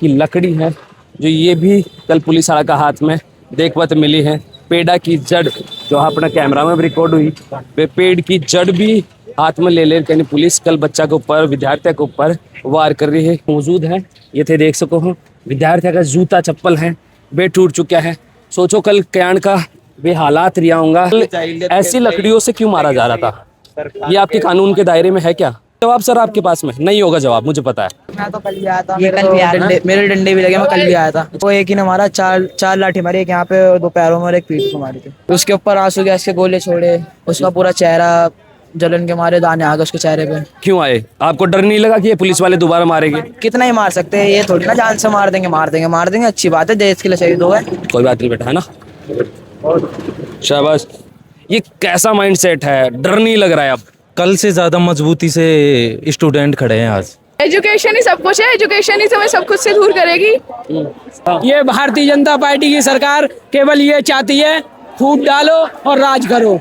की लकड़ी है जो ये भी कल पुलिस वाला का हाथ में देखवत मिली है। पेड़ा की जड़ जो अपना कैमरा में भी रिकॉर्ड हुई, वे पेड़ की जड़ भी हाथ में ले यानी पुलिस कल बच्चा के ऊपर, विद्यार्थी के ऊपर वार कर रही है। मौजूद है ये थे देख सको हो, विद्यार्थी का जूता चप्पल है वे टूट चुका है। सोचो कल कयान का वे हालात रिया होगा। ऐसी लकड़ियों से क्यों मारा जा रहा था? ये आपके कानून के दायरे में है क्या? जवाब सर आपके पास में नहीं होगा, जवाब मुझे पता है। मैं तो कल भी आया था, मेरे डंडे भी लगे, मैं कल भी आया था। वो एक ही ने मारा, चार लाठी मारी, एक यहाँ पे और 2 पैरों में और एक पीठ को मारी थी। उसके ऊपर आंसू गैस के गोले छोड़े, उसका पूरा चेहरा जलन के मारे दाने आ गए उसके चेहरे पे। क्यों आए? आपको डर नहीं लगा कि ये पुलिस वाले दोबारा मारेंगे? कितना ही मार सकते हैं, ये थोड़ी ना जान से मार देंगे। अच्छी बात है, देश के लिए शहीद हो गए। कोई बात नहीं बेटा, है ना, शाबाश। ये कैसा माइंडसेट है, डर नहीं लग रहा है अब? कल से ज्यादा मजबूती से स्टूडेंट खड़े हैं आज। एजुकेशन ही सब कुछ है, एजुकेशन ही तुम्हें सब कुछ से दूर करेगी। ये भारतीय जनता पार्टी की सरकार केवल ये चाहती है, फूट डालो और राज करो।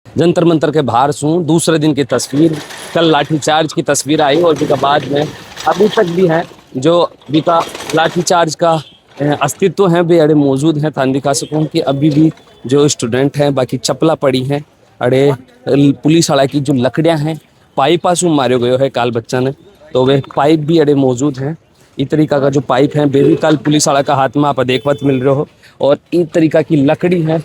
जंतर मंतर के बाहर सूं दूसरे दिन की तस्वीर, कल लाठीचार्ज की तस्वीर आई और उसके बाद में अभी तक भी है जो बीता लाठीचार्ज का अस्तित्व है वे अड़े मौजूद हैं। तान दिखा सकूँ कि अभी भी जो स्टूडेंट हैं बाकी चप्पला पड़ी हैं अड़े पुलिस वाला की जो लकड़ियाँ हैं पाइप आंसू मारे गए है काल बच्चा ने, तो वे पाइप भी अड़े मौजूद हैं। इस तरीका का जो पाइप है वे भी कल पुलिस वाला का हाथ में आप देखवत मिल रहे हो, और इस तरीका की लकड़ी है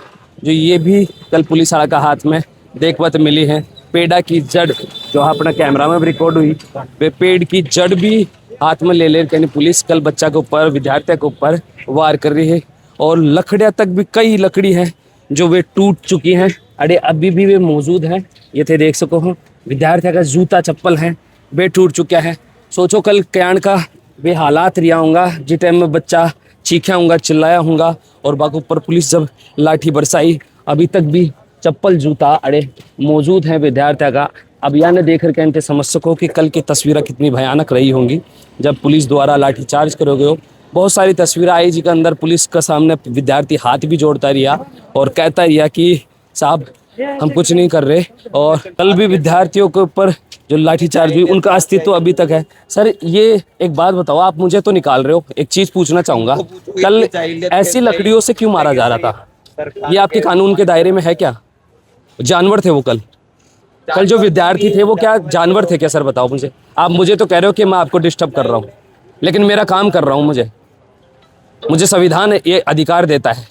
जो ये भी कल पुलिस वाला का हाथ में देखवत मिली है। पेड़ा की जड़ जो अपना कैमरा में भी रिकॉर्ड हुई, वे पेड़ की जड़ भी हाथ में ले यानी पुलिस कल बच्चा के ऊपर, विद्यार्थी के ऊपर वार कर रही है। और लकड़ियाँ तक भी कई लकड़ी हैं जो वे टूट चुकी हैं, अरे अभी भी वे मौजूद हैं। ये थे देख सको हो, विद्यार्थी का जूता चप्पल है वे टूट चुका है। सोचो कल कयान का वे हालात रिया होगा जिस टाइम में बच्चा चीखा होगा, चिल्लाया होगा, और बाकी ऊपर पुलिस जब लाठी बरसाई, अभी तक भी चप्पल जूता अड़े मौजूद हैं विद्यार्थी का। अब यह न देख कर इनके समझ सको कि कल की तस्वीरें कितनी भयानक रही होंगी जब पुलिस द्वारा लाठीचार्ज करोगे हो। बहुत सारी तस्वीरें आई जिसके अंदर पुलिस का सामने विद्यार्थी हाथ भी जोड़ता रिया और कहता रिया कि साहब हम कुछ नहीं कर रहे, और कल भी विद्यार्थियों के ऊपर जो लाठीचार्ज हुई उनका अस्तित्व अभी तक है। सर ये एक बात बताओ, आप मुझे तो निकाल रहे हो, एक चीज़ पूछना चाहूँगा, कल ऐसी लकड़ियों से क्यों मारा जा रहा था? ये आपके कानून के दायरे में है क्या? जानवर थे वो कल जो विद्यार्थी थे वो क्या जानवर थे क्या? सर बताओ मुझे। आप मुझे तो कह रहे हो कि मैं आपको डिस्टर्ब कर रहा हूँ, लेकिन मेरा काम कर रहा हूँ। मुझे संविधान ये अधिकार देता है,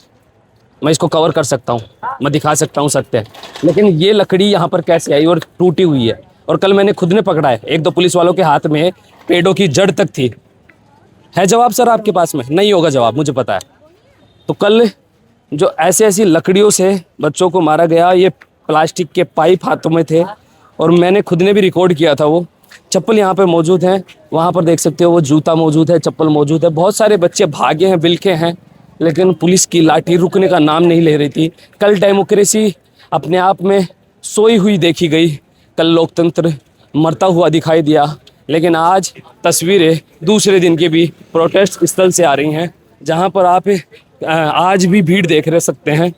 मैं इसको कवर कर सकता हूँ, मैं दिखा सकता हूँ सत्य है। लेकिन ये लकड़ी यहाँ पर कैसे आई और टूटी हुई है? और कल मैंने खुद ने पकड़ा है, 1-2 पुलिस वालों के हाथ में पेड़ों की जड़ तक थी। है जवाब सर आपके पास में? नहीं होगा जवाब, मुझे पता है। तो कल जो ऐसी लकड़ियों से बच्चों को मारा गया, ये प्लास्टिक के पाइप हाथों में थे, और मैंने खुद ने भी रिकॉर्ड किया था। वो चप्पल यहाँ पे मौजूद हैं, वहाँ पर देख सकते हो वो जूता मौजूद है, चप्पल मौजूद है। बहुत सारे बच्चे भागे हैं, बिलखे हैं, लेकिन पुलिस की लाठी रुकने का नाम नहीं ले रही थी। कल डेमोक्रेसी अपने आप में सोई हुई देखी गई, कल लोकतंत्र मरता हुआ दिखाई दिया। लेकिन आज तस्वीरें दूसरे दिन के भी प्रोटेस्ट स्थल से आ रही हैं, जहाँ पर आप आज भी भीड़ देख रह सकते हैं।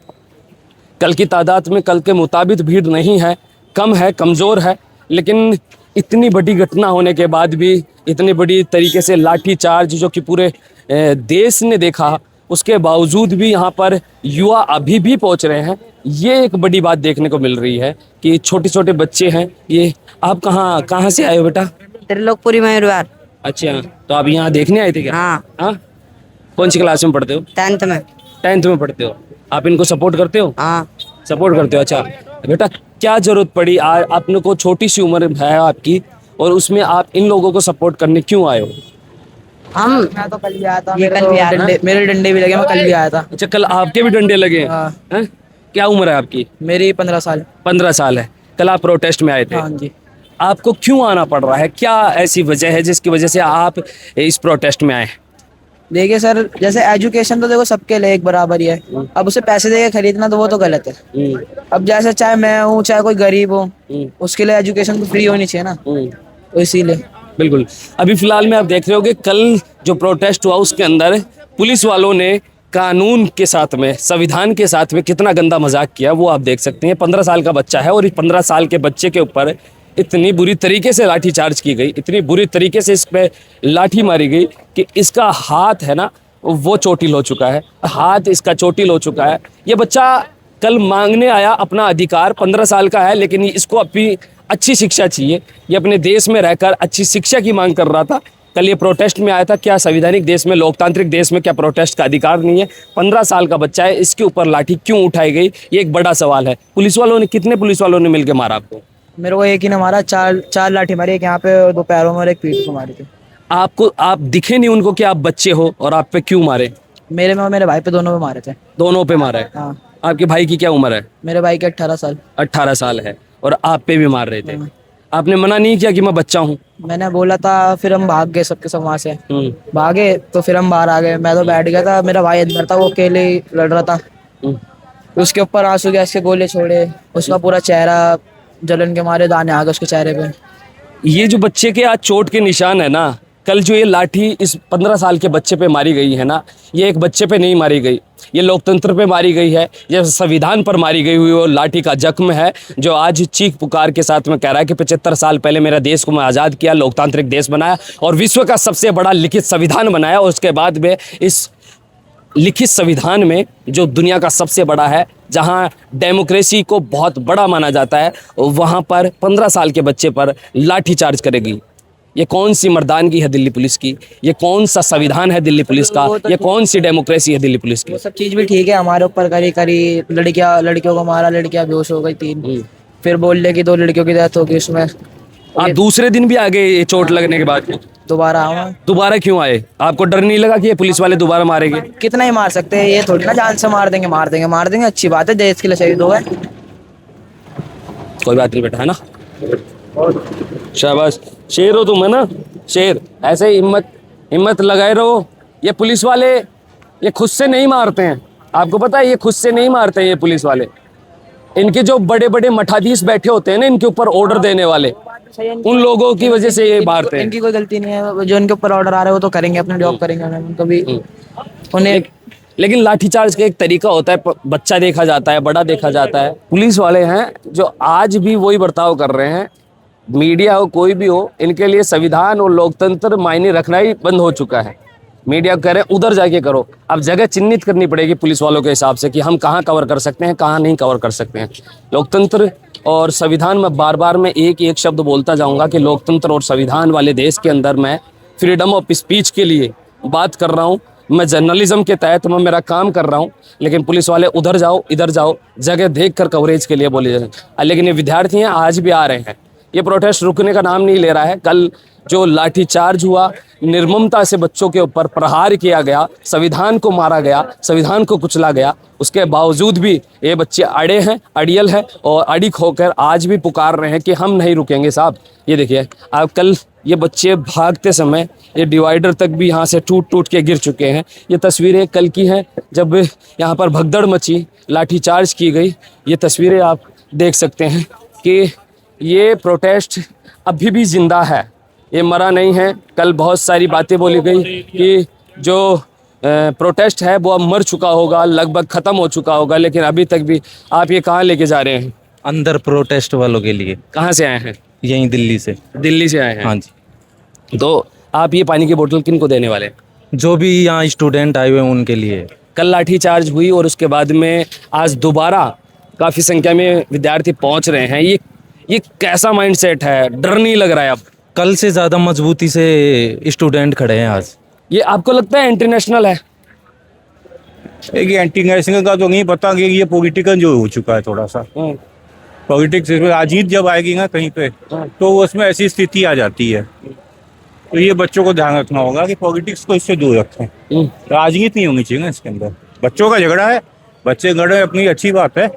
कल की तादाद में कल के मुताबिक भीड़ नहीं है, कम है, कमज़ोर है, लेकिन इतनी बड़ी घटना होने के बाद भी, इतनी बड़ी तरीके से लाठीचार्ज जो कि पूरे देश ने देखा, उसके बावजूद भी यहाँ पर युवा अभी भी पहुँच रहे हैं। ये एक बड़ी बात देखने को मिल रही है कि छोटे छोटे बच्चे हैं। ये आप कहाँ से आए हो बेटा? त्रिलोकपुरी मयूरवार। अच्छा, तो आप यहाँ देखने आए थे क्या? हाँ। कौन सी क्लास में पढ़ते हो? 10th में। 10th में पढ़ते हो। आप इनको सपोर्ट करते हो? हाँ। सपोर्ट करते हो। अच्छा बेटा, क्या जरूरत पड़ी आपने को, छोटी सी उम्र है आपकी, और उसमें आप इन लोगों को सपोर्ट करने क्यों आए हो? मैं तो कल भी आया था, मेरे डंडे भी लगे, मैं कल भी आया था। अच्छा, कल आपके भी डंडे लगे हैं? क्या उम्र है आपकी? मेरी 15 साल। 15 साल है। कल आप प्रोटेस्ट में आए थे? हाँ जी। आपको क्यों आना पड़ रहा है? क्या ऐसी वजह है जिसकी वजह से आप इस प्रोटेस्ट में आए? देखिए सर, जैसे एजुकेशन तो देखो सबके लिए एक बराबर ही है। अब उसे पैसे देके खरीदना तो वो तो गलत है। अब जैसे चाहे मैं हूँ चाहे कोई गरीब हो, उसके लिए एजुकेशन तो फ्री होनी चाहिए ना, तो इसीलिए। बिल्कुल। अभी फिलहाल में आप देख रहे होगे कल जो प्रोटेस्ट हुआ उसके अंदर पुलिस वालों ने कानून के साथ में, संविधान के साथ में कितना गंदा मजाक किया वो आप देख सकते हैं। 15 साल का बच्चा है, और इस 15 साल के बच्चे के ऊपर इतनी बुरी तरीके से लाठी चार्ज की गई, इतनी बुरी तरीके से इस पे लाठी मारी गई कि इसका हाथ है ना वो चोटिल हो चुका है, हाथ इसका चोटिल हो चुका है। ये बच्चा कल मांगने आया अपना अधिकार, 15 साल का है, लेकिन इसको अपनी अच्छी शिक्षा चाहिए। ये अपने देश में रहकर अच्छी शिक्षा की मांग कर रहा था। कल ये प्रोटेस्ट में आया था। क्या संवैधानिक देश में, लोकतांत्रिक देश में क्या प्रोटेस्ट का अधिकार नहीं है? 15 साल का बच्चा है, इसके ऊपर लाठी क्यों उठाई गई, ये एक बड़ा सवाल है। पुलिस वालों ने, कितने पुलिस वालों ने मिलकर मारा आपको? मेरे को एक ही ने मारा, चार लाठी मारी, एक यहाँ पे और 2 पैरों में और एक पीठ को मारी थी। आपको, आप दिखे नहीं उनको कि आप बच्चे हो, और आप पे क्यों मारे? मेरे में और मेरे भाई पे, दोनों पे मारे थे। दोनों पे मारा है? हाँ। आपके भाई की क्या उम्र है? मेरे भाई के 18 साल। 18 साल है, और आप पे भी मार रहे थे। आपने मना नहीं किया कि मैं बच्चा हूँ? मैंने बोला था, फिर हम भाग गए सबके सब वहाँ से। भागे तो फिर हम बाहर आ गए। मैं तो बैठ गया था, मेरा भाई अंदर था, वो अकेले ही लड़ रहा था। उसके ऊपर आंसू गैस के गोले छोड़े, उसका पूरा चेहरा जलन के मारे दाने आ गए उसके चेहरे पे। ये जो बच्चे के आज चोट के निशान है ना, कल जो ये लाठी इस 15 साल के बच्चे पे मारी गई है ना, ये एक बच्चे पे नहीं मारी गई, ये लोकतंत्र पे मारी गई है, ये संविधान पर मारी गई हुई वो लाठी का जख्म है, जो आज चीख पुकार के साथ में कह रहा है कि 75 साल पहले मेरा देश को मैं आज़ाद किया, लोकतांत्रिक देश बनाया और विश्व का सबसे बड़ा लिखित संविधान बनाया। और उसके बाद में इस लिखित संविधान में, जो दुनिया का सबसे बड़ा है, जहां डेमोक्रेसी को बहुत बड़ा माना जाता है, वहां पर 15 साल के बच्चे पर लाठी चार्ज करेगी। ये कौन सी मर्दानगी है दिल्ली पुलिस की? ये कौन सा संविधान है दिल्ली पुलिस का? ये कौन सी डेमोक्रेसी है दिल्ली पुलिस की? वो सब चीज भी ठीक है, हमारे ऊपर करी लड़कियों को मारा, लड़कियां बेहोश हो गई 3। फिर बोल ले कि 2 लड़कियों की डेथ हो गई उसमें। आप दूसरे दिन भी आ गए ये चोट लगने के बाद? दोबारा आऊँ। दोबारा क्यों आए? आपको डर नहीं लगा कि ये पुलिस वाले दोबारा मारेंगे? कितना ही मार सकते हैं, ये थोड़ी ना जान से मार देंगे। अच्छी बात है, देश के लिए शहीद हो गए। कोई बात नहीं बेटा, है ना? शाबाश, शेर हो तुम, है ना? शेर, ऐसे ही हिम्मत लगाए रहो। ये पुलिस वाले ये खुद से नहीं मारते हैं, आपको पता है? ये खुद से नहीं मारते हैं ये पुलिस वाले। इनके जो बड़े बड़े मठाधीश बैठे होते हैं ना, इनके ऊपर ऑर्डर देने वाले, उन लोगों की वजह से ये मारते हैं। इनकी कोई गलती नहीं है, जो इनके ऊपर ऑर्डर आ रहे हैं वो तो करेंगे, अपना जॉब करेंगे। कभी उन्हें लेकिन लाठीचार्ज का एक तरीका होता है, बच्चा देखा जाता है, बड़ा देखा जाता है। पुलिस वाले हैं जो आज भी वही बर्ताव कर रहे हैं। मीडिया हो, कोई भी हो, इनके लिए संविधान और लोकतंत्र मायने रखना ही बंद हो चुका है। मीडिया कह रहे हैं उधर जाके करो। अब जगह चिन्हित करनी पड़ेगी पुलिस वालों के हिसाब से कि हम कहाँ कवर कर सकते हैं, कहाँ नहीं कवर कर सकते हैं। लोकतंत्र और संविधान में बार बार मैं एक शब्द बोलता जाऊंगा कि लोकतंत्र और संविधान वाले देश के अंदर मैं फ्रीडम ऑफ स्पीच के लिए बात कर रहा हूँ। मैं जर्नलिज्म के तहत मैं मेरा काम कर रहा हूँ, लेकिन पुलिस वाले उधर जाओ, इधर जाओ, जगह देख कर कवरेज के लिए बोले जाए। लेकिन ये विद्यार्थी हैं, आज भी आ रहे हैं। ये प्रोटेस्ट रुकने का नाम नहीं ले रहा है। कल जो लाठीचार्ज हुआ, निर्ममता से बच्चों के ऊपर प्रहार किया गया, संविधान को मारा गया, संविधान को कुचला गया, उसके बावजूद भी ये बच्चे अड़े हैं, अड़ियल हैं और अड़िक होकर आज भी पुकार रहे हैं कि हम नहीं रुकेंगे साहब। ये देखिए, अब कल ये बच्चे भागते समय ये डिवाइडर तक भी यहाँ से टूट के गिर चुके हैं। ये तस्वीरें कल की हैं जब यहाँ पर भगदड़ मची, लाठीचार्ज की गई। ये तस्वीरें आप देख सकते हैं कि ये प्रोटेस्ट अभी भी जिंदा है, ये मरा नहीं है। कल बहुत सारी बातें बोली गई कि जो प्रोटेस्ट है वो अब मर चुका होगा, लगभग ख़त्म हो चुका होगा, लेकिन अभी तक भी। आप ये कहाँ लेके जा रहे हैं? अंदर प्रोटेस्ट वालों के लिए। कहाँ से आए हैं? यहीं दिल्ली से। दिल्ली से आए हैं? हाँ जी। तो आप ये पानी की बोतल किन को देने वाले हैं? जो भी यहाँ स्टूडेंट आए हुए हैं उनके लिए। कल लाठीचार्ज हुई और उसके बाद में आज दोबारा काफ़ी संख्या में विद्यार्थी पहुँच रहे हैं। ये कैसा माइंडसेट है? डर नहीं लग रहा है अब? कल से ज़्यादा मजबूती से स्टूडेंट खड़े हैं आज। ये आपको लगता है इंटरनेशनल है? एक एंटी नेशनल का तो नहीं पता कि ये पॉलिटिकल जो हो चुका है थोड़ा सा। पॉलिटिक्स में राजनीति जब आएगी ना कहीं पे, तो उसमें ऐसी स्थिति आ जाती है। तो ये बच्चों को ध्यान रखना होगा कि पॉलिटिक्स को इससे दूर रखें। राजनीति नहीं होनी चाहिए ना इसके अंदर। बच्चों का झगड़ा है, बच्चे लड़े अपनी अच्छी बात है।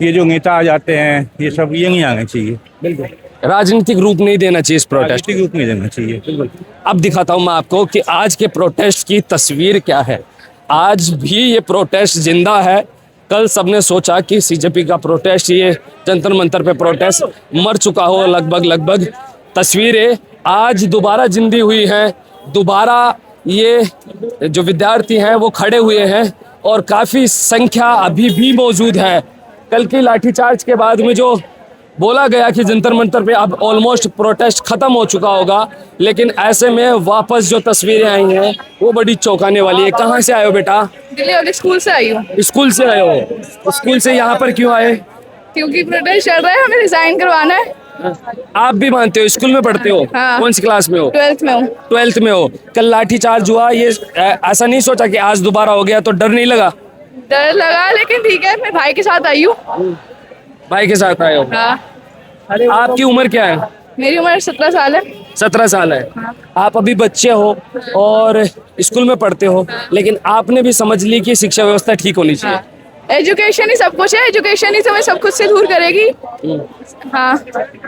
ये जो नेता आ जाते हैं ये सब, ये नहीं आने चाहिए। बिल्कुल राजनीतिक रूप नहीं देना चाहिए इस प्रोटेस्ट। राजनीतिक रूप नहीं देना चाहिए। अब दिखाता हूं मैं आपको कि आज के प्रोटेस्ट की तस्वीर क्या है। आज भी ये प्रोटेस्ट जिंदा है। कल सबने सोचा कि सीजेपी का प्रोटेस्ट, ये जंतर मंतर पे प्रोटेस्ट मर चुका हो लगभग। तस्वीरें आज दोबारा जिंदी हुई हैं। दोबारा ये जो विद्यार्थी हैं वो खड़े हुए हैं और काफ़ी संख्या अभी भी मौजूद है। कल की लाठीचार्ज के बाद में जो बोला गया कि जंतर मंतर पे अब ऑलमोस्ट प्रोटेस्ट खत्म हो चुका होगा, लेकिन ऐसे में वापस जो तस्वीरें आई हैं वो बड़ी चौंकाने वाली है। कहाँ से आए हो बेटा? दिल्ली पब्लिक स्कूल से आई हूँ। स्कूल से आए हो? स्कूल से यहाँ पर क्यों आए? क्योंकि प्रोटेस्ट चल रहा है, हमें रिजाइन करवाना है। आप भी मानते हो? स्कूल में पढ़ते हो? हाँ। कौन सी क्लास में हो? 12th में हूँ। 12th में हो। कल लाठीचार्ज हुआ, ये ऐसा नहीं सोचा कि आज दोबारा हो गया, तो डर नहीं लगा? डर लगा, लेकिन ठीक है, मैं भाई के साथ आई हूँ। भाई के साथ आए हो? हाँ। आपकी उम्र क्या है? मेरी उम्र 17 साल है। 17 साल है। आप अभी बच्चे हो और स्कूल में पढ़ते हो, लेकिन आपने भी समझ ली कि शिक्षा व्यवस्था ठीक होनी चाहिए। हाँ। एजुकेशन ही सब कुछ है, एजुकेशन ही हमें सब कुछ से दूर करेगी। हाँ।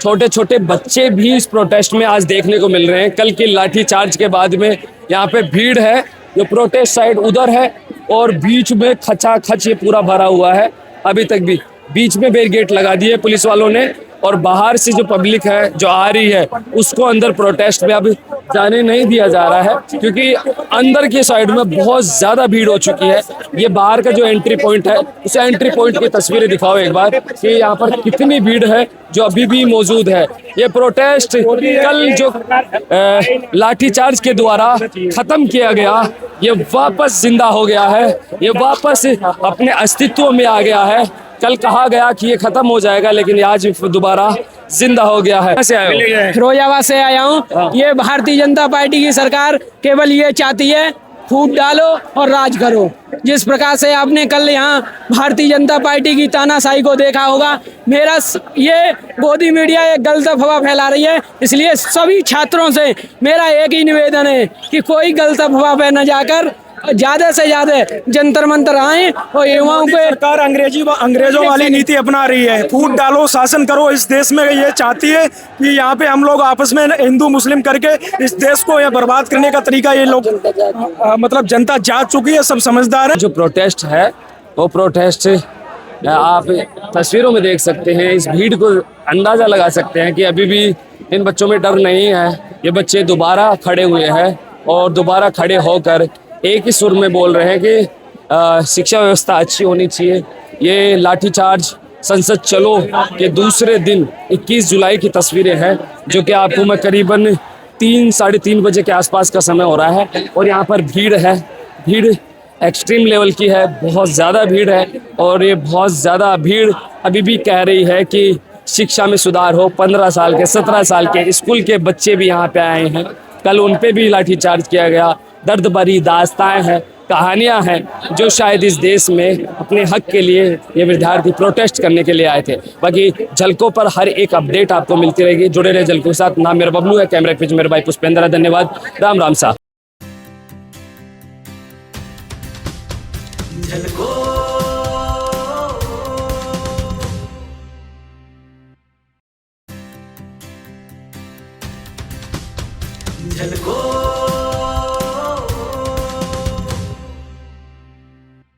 छोटे छोटे बच्चे भी इस प्रोटेस्ट में आज देखने को मिल रहे हैं। कल की लाठीचार्ज के बाद में यहाँ पे भीड़ है, जो प्रोटेस्ट साइड उधर है और बीच में खचाखच ये पूरा भरा हुआ है। अभी तक भी बीच में बैरिकेड लगा दिए पुलिस वालों ने, और बाहर से जो पब्लिक है जो आ रही है उसको अंदर प्रोटेस्ट में अब जाने नहीं दिया जा रहा है, क्योंकि अंदर की साइड में बहुत ज़्यादा भीड़ हो चुकी है। ये बाहर का जो एंट्री पॉइंट है, उस एंट्री पॉइंट की तस्वीरें दिखाओ एक बार कि यहाँ पर कितनी भीड़ है जो अभी भी मौजूद है। ये प्रोटेस्ट कल जो लाठीचार्ज के द्वारा खत्म किया गया, ये वापस जिंदा हो गया है, ये वापस अपने अस्तित्व में आ गया है। कल कहा गया कि ये खत्म हो जाएगा, लेकिन आज दोबारा जिंदा हो गया है। कैसे आए हो? फिरोजाबाद से आया हूँ। ये भारतीय जनता पार्टी की सरकार केवल ये चाहती है, फूट डालो और राज करो। जिस प्रकार से आपने कल यहाँ भारतीय जनता पार्टी की तानाशाही को देखा होगा, मेरा ये गोदी मीडिया एक गलत अफवाह फैला रही है, इसलिए सभी छात्रों से मेरा एक ही निवेदन है कि कोई गलत अफवाह पे न जाकर ज्यादा से ज्यादा जंतर मंतर आए और युवाओं पे। सरकार अंग्रेजों वाली नीति अपना रही है, फूट डालो शासन करो। इस देश में ये चाहती है कि यहाँ पे हम लोग आपस में हिंदू मुस्लिम करके इस देश को ये बर्बाद करने का तरीका ये लोग मतलब जनता जाग चुकी है, सब समझदार है। जो प्रोटेस्ट है वो प्रोटेस्ट आप तस्वीरों में देख सकते हैं। इस भीड़ को अंदाजा लगा सकते हैं कि अभी भी इन बच्चों में डर नहीं है। ये बच्चे दोबारा खड़े हुए हैं और दोबारा खड़े होकर एक ही सुर में बोल रहे हैं कि शिक्षा व्यवस्था अच्छी होनी चाहिए। ये लाठीचार्ज संसद चलो के दूसरे दिन 21 जुलाई की तस्वीरें हैं, जो कि आपको मैं करीबन 3-3:30 बजे के आसपास का समय हो रहा है, और यहाँ पर भीड़ है। भीड़ एक्सट्रीम लेवल की है, बहुत ज़्यादा भीड़ है, और ये बहुत ज़्यादा भीड़ अभी भी कह रही है कि शिक्षा में सुधार हो। 15 साल के 17 साल के स्कूल के बच्चे भी यहाँ पे आए हैं। कल उन पे भी लाठीचार्ज किया गया। दर्द भरी दास्ताएं हैं, कहानियां हैं, जो शायद इस देश में अपने हक के लिए ये विद्यार्थी प्रोटेस्ट करने के लिए आए थे। बाकी झलकों पर हर एक अपडेट आपको मिलती रहेगी। जुड़े रहे झलकों के साथ। नाम मेरा बबलू है, कैमरे पे मेरे भाई पुष्पेंद्र है। धन्यवाद। राम राम सा। झलको